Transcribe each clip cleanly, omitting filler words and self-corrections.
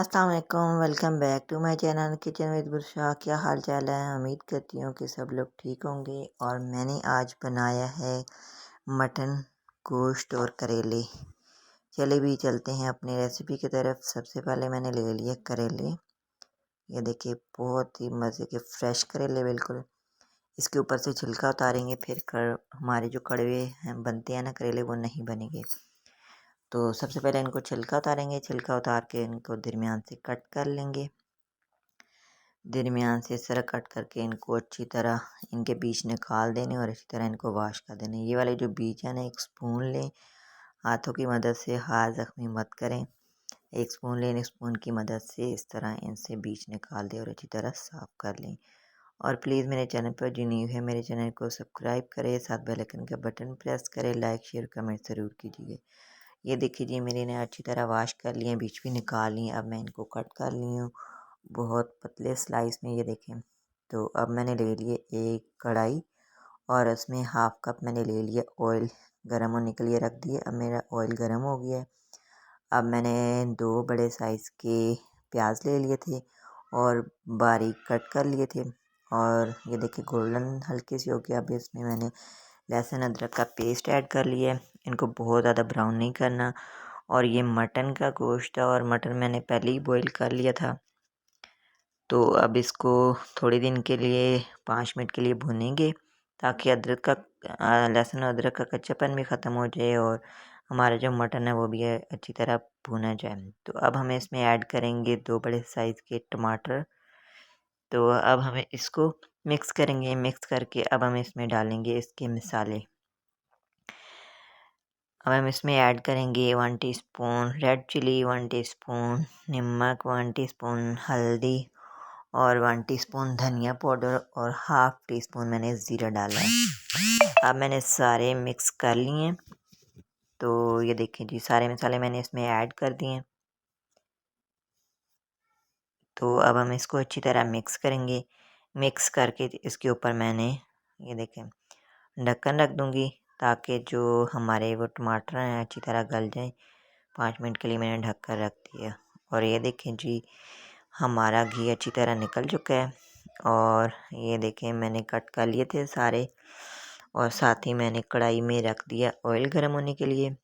अस्सलाम वालेकुम, welcome back to my channel kitchen with Bushra. क्या हाल चाल है? उम्मीद करती हूँ कि सब लोग ठीक होंगे। और मैंने आज बनाया है मटन, गोश्त और करेले। चले भी चलते हैं अपनी रेसिपी की तरफ। सबसे पहले मैंने ले लिए करेले। ये देखिए, बहुत ही मज़े के फ्रेश करेले बिल्कुल। इसके ऊपर से छिलका उतारेंगे, फिर हमारे जो कड़वे हैं बनते हैं ना करेले, वो नहीं बनेंगे। तो सबसे पहले इनको छिलका उतारेंगे। छिलका उतार के इनको दरमियान से कट कर लेंगे। दरमियान से इस तरह कट करके इनको अच्छी तरह इनके बीज निकाल देने और इसी तरह इनको वॉश कर देने। ये वाले जो बीज हैं ना, एक स्पून लें, हाथों की मदद से, हाथ जख्मी मत करें। एक स्पून लें, स्पून की मदद से इस तरह इनसे बीज निकाल दें और अच्छी तरह साफ़ कर लें। और प्लीज़ मेरे चैनल पर जो न्यू है, मेरे चैनल को सब्सक्राइब करें, साथ बेल आइकन का बटन प्रेस करें, लाइक शेयर कमेंट ज़रूर कीजिए। ये देखिए जी, मेरी ने अच्छी तरह वॉश कर लिए, बीज भी निकाल लिए। अब मैं इनको कट कर ली हूँ बहुत पतले स्लाइस में। ये देखें। तो अब मैंने ले लिए एक कढ़ाई और उसमें हाफ कप मैंने ले लिया ऑयल। गर्म होने के लिए रख दिए। अब मेरा ऑयल गर्म हो गया है। अब मैंने 2 बड़े साइज़ के प्याज ले लिए थे और बारीक कट कर लिए थे। और ये देखिए, गोल्डन हल्की सी हो गया। अब इसमें मैंने लहसुन अदरक का पेस्ट ऐड कर लिया है। इनको बहुत ज़्यादा ब्राउन नहीं करना। और ये मटन का गोश्त था और मटन मैंने पहले ही बॉईल कर लिया था। तो अब इसको थोड़े दिन के लिए 5 मिनट के लिए भूनेंगे, ताकि लहसुन और अदरक का कच्चापन भी ख़त्म हो जाए और हमारा जो मटन है वो भी अच्छी तरह भुना जाए। तो अब हमें इसमें ऐड करेंगे 2 बड़े साइज़ के टमाटर। तो अब हमें इसको मिक्स करेंगे। मिक्स करके अब हम इसमें डालेंगे इसके मसाले। अब हम इसमें ऐड करेंगे 1 टीस्पून रेड चिली, 1 टीस्पून नमक, 1 टीस्पून हल्दी और 1 टीस्पून धनिया पाउडर और हाफ़ टी स्पून मैंने ज़ीरा डाला है। अब मैंने सारे मिक्स कर लिए हैं। तो ये देखिए जी, सारे मसाले मैंने इसमें ऐड कर दिए हैं। तो अब हम इसको अच्छी तरह मिक्स करेंगे। मिक्स करके इसके ऊपर मैंने, ये देखें, ढक्कन रख दूँगी, ताकि जो हमारे वो टमाटर हैं अच्छी तरह गल जाएँ। 5 मिनट के लिए मैंने ढक कर रख दिया। और ये देखें जी, हमारा घी अच्छी तरह निकल चुका है। और ये देखें, मैंने कट कर लिए थे सारे और साथ ही मैंने कढ़ाई में रख दिया ऑयल गर्म होने के लिए।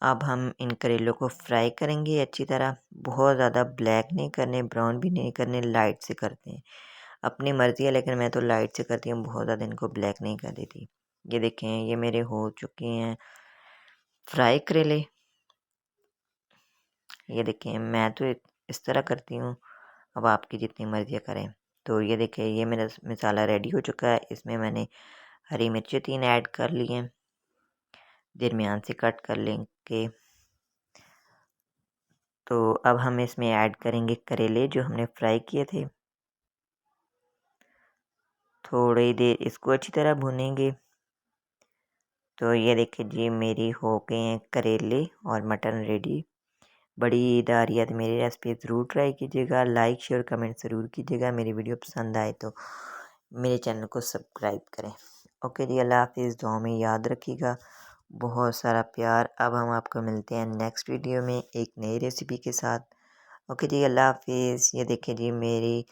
अब हम इन करेलों को फ्राई करेंगे अच्छी तरह। बहुत ज़्यादा ब्लैक नहीं करने, ब्राउन भी नहीं करने, लाइट से करते हैं। अपनी मर्ज़ी है, लेकिन मैं तो लाइट से करती हूँ, बहुत ज़्यादा इनको ब्लैक नहीं कर देती। ये देखें, ये मेरे हो चुके हैं फ्राई करेले। ये देखें, मैं तो इस तरह करती हूँ, अब आपकी जितनी मर्ज़ी करें। तो ये देखें, ये मेरा मसाला रेडी हो चुका है। इसमें मैंने हरी मिर्ची 3 ऐड कर ली हैं, दरमियान से कट कर लेंगे। तो अब हम इसमें ऐड करेंगे करेले जो हमने फ्राई किए थे। थोड़ी देर इसको अच्छी तरह भूनेंगे। तो ये देखिए जी, मेरी हो गए हैं करेले और मटन रेडी। बड़ी ईद आ रही है, तो मेरी रेसिपी ज़रूर ट्राई कीजिएगा। लाइक शेयर कमेंट ज़रूर कीजिएगा। मेरी वीडियो पसंद आए तो मेरे चैनल को सब्सक्राइब करें। ओके जी, अल्लाह हाफिज़। दुआ में याद रखिएगा। बहुत सारा प्यार। अब हम आपको मिलते हैं नेक्स्ट वीडियो में एक नई रेसिपी के साथ। ओके जी, अल्लाह हाफिज़। ये देखिए जी, मेरी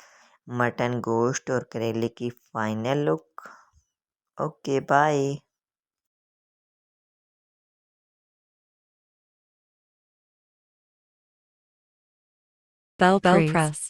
मटन, गोश्त और करेले की final look. Okay, bye. Bell press.